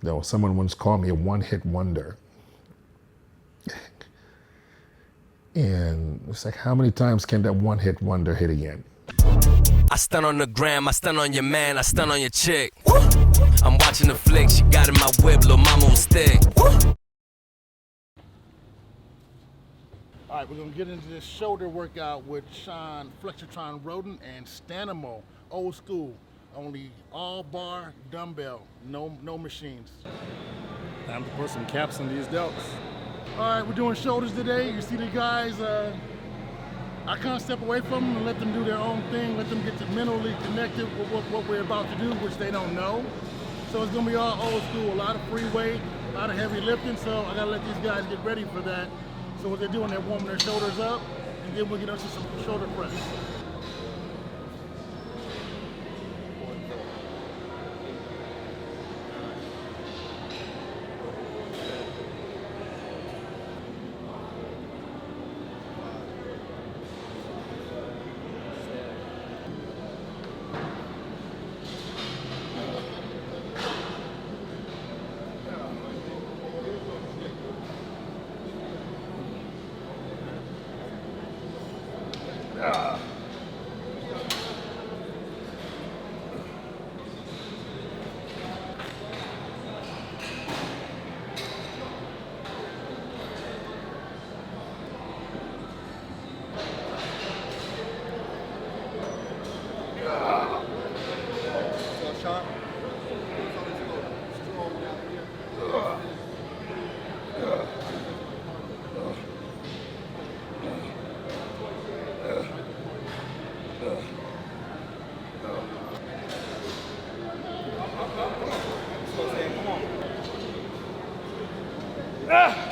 Though someone once called me a one-hit wonder. And it's like, how many times can that one-hit wonder hit again? I stun on the gram, I stun on your man, I stun on your chick. I'm watching the flick, she got in my whip, little mama on stick. All right, we're gonna get into this shoulder workout with Shawn, Flexatron Rhoden, and Stanimal. Old school, only all bar, dumbbell, no machines. Time to put some caps on these delts. All right, we're doing shoulders today. You see the guys, I can't step away from them and let them do their own thing, let them get mentally connected with what we're about to do, which they don't know. So it's gonna be all old school, a lot of free weight, a lot of heavy lifting, so I gotta let these guys get ready for that. So what they're doing, they're warming their shoulders up, and then we'll get into some shoulder press.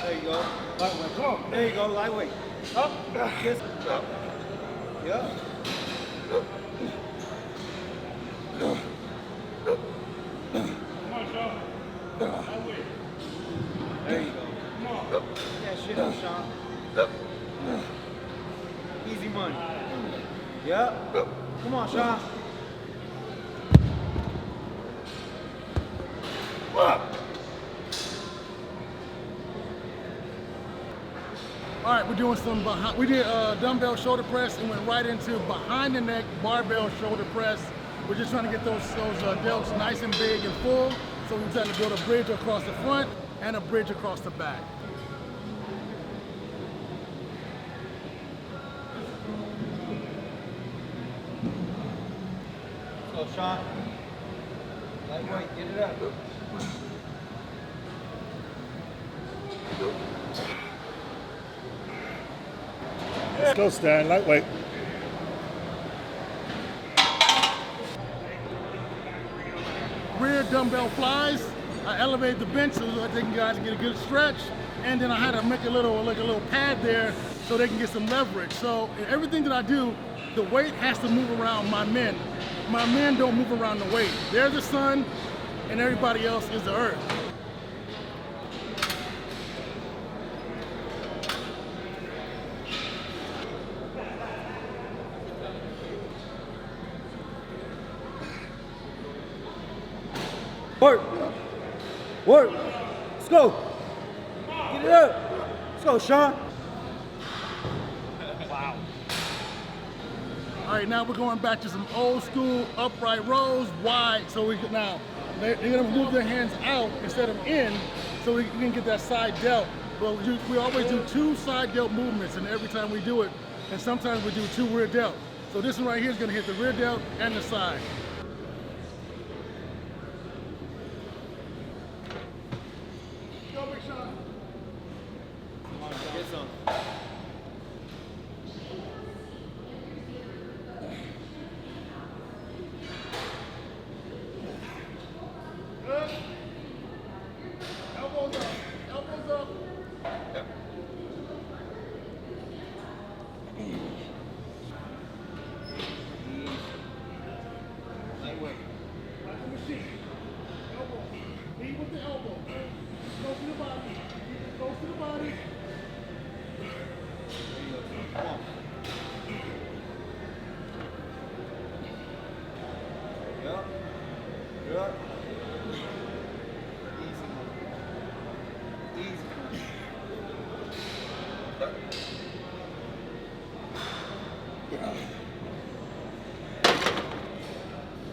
There you go. Lightweight. Come on. There you go. Lightweight. Up. Yes. Up. Yeah. Come on, Shawn. Lightweight. There you go. Come on. Yeah, shit up, Shawn. Easy money. Yeah. Come on, Shawn. All right, we're doing some we did dumbbell shoulder press and went right into behind the neck barbell shoulder press. We're just trying to get those delts nice and big and full. So we're trying to build a bridge across the front and a bridge across the back. Go, Shawn. Lightweight. Get it up. Let's go, Stan, lightweight. Rear dumbbell flies. I elevate the bench so that they can guys get a good stretch. And then I had to make a little pad there so they can get some leverage. So in everything that I do, the weight has to move around my men. My men don't move around the weight. They're the sun and everybody else is the earth. Work. Work. Let's go. Get it up. Let's go, Shawn. Wow. All right, now we're going back to some old school upright rows, wide. So we can now, they're gonna move their hands out instead of in, so we can get that side delt. Well, we always do 2 side delt movements, and every time we do it, and sometimes we do 2 rear delt. So this one right here is gonna hit the rear delt and the side. Get some. Good. Elbows up. Elbows up.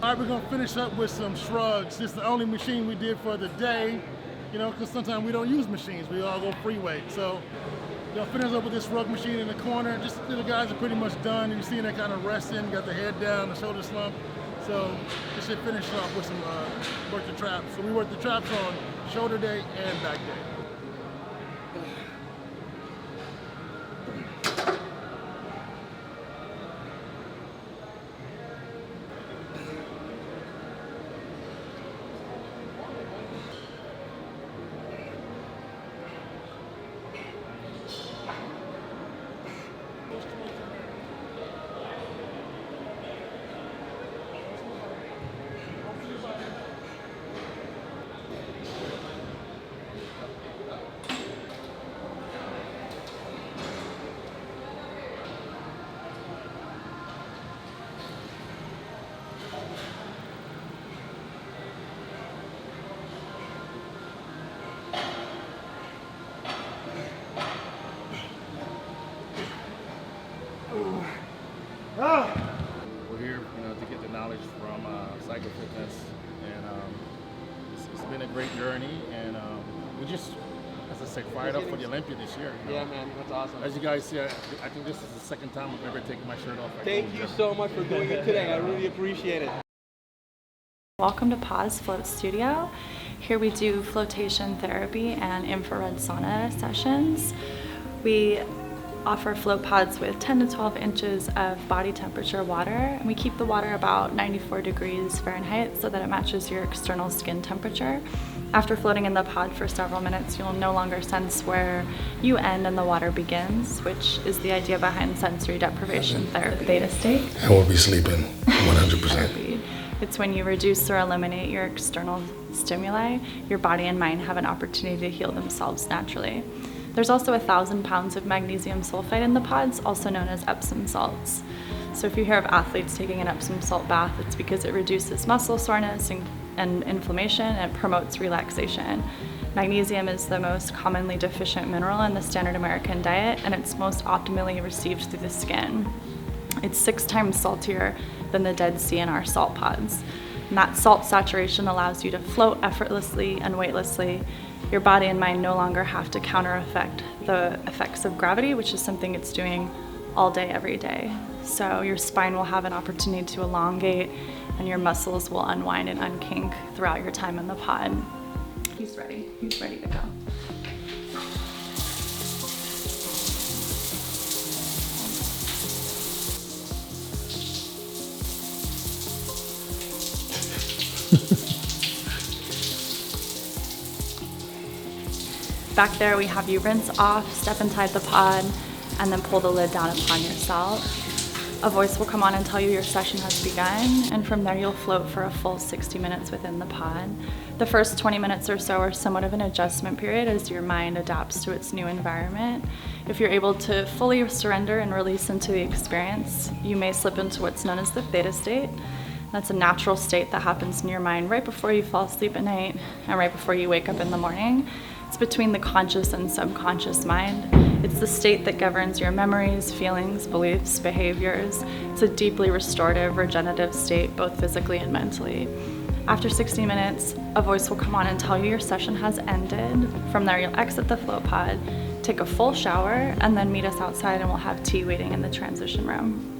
right, we're gonna finish up with some shrugs. This is the only machine we did for the day, you know, because sometimes we don't use machines. We all go free weight. So we're gonna finish up with this shrug machine in the corner. Just the guys are pretty much done. You see that kind of resting, got the head down, the shoulder slump. So this should finish off with some work the traps. So we work the traps on shoulder day and back day. We're here, you know, to get the knowledge from Psychofitness, and it's been a great journey, and we just, as I said, fired up for the Olympia this year. You know? Yeah, man, that's awesome. As you guys see, I think this is the second time I've ever taken my shirt off. Thank you so much for doing it today. I really appreciate it. Welcome to Pause Float Studio. Here we do flotation therapy and infrared sauna sessions. We offer float pods with 10 to 12 inches of body temperature water, and we keep the water about 94 degrees Fahrenheit so that it matches your external skin temperature. After floating in the pod for several minutes, you'll no longer sense where you end and the water begins, which is the idea behind sensory deprivation therapy. Theta State. I will be sleeping 100%. It's when you reduce or eliminate your external stimuli, your body and mind have an opportunity to heal themselves naturally. There's also 1,000 pounds of magnesium sulfite in the pods, also known as Epsom salts. So if you hear of athletes taking an Epsom salt bath, it's because it reduces muscle soreness and inflammation, and it promotes relaxation. Magnesium is the most commonly deficient mineral in the standard American diet, and it's most optimally received through the skin. It's 6 times saltier than the Dead Sea in our salt pods. And that salt saturation allows you to float effortlessly and weightlessly. Your body and mind no longer have to counter-effect the effects of gravity, which is something it's doing all day, every day. So your spine will have an opportunity to elongate, and your muscles will unwind and unkink throughout your time in the pod. He's ready to go. Back there we have you rinse off, step inside the pod, and then pull the lid down upon yourself. A voice will come on and tell you your session has begun, and from there you'll float for a full 60 minutes within the pod. The first 20 minutes or so are somewhat of an adjustment period as your mind adapts to its new environment. If you're able to fully surrender and release into the experience, you may slip into what's known as the Theta State. That's a natural state that happens in your mind right before you fall asleep at night and right before you wake up in the morning. It's between the conscious and subconscious mind. It's the state that governs your memories, feelings, beliefs, behaviors. It's a deeply restorative, regenerative state, both physically and mentally. After 60 minutes, a voice will come on and tell you your session has ended. From there, you'll exit the float pod, take a full shower, and then meet us outside and we'll have tea waiting in the transition room.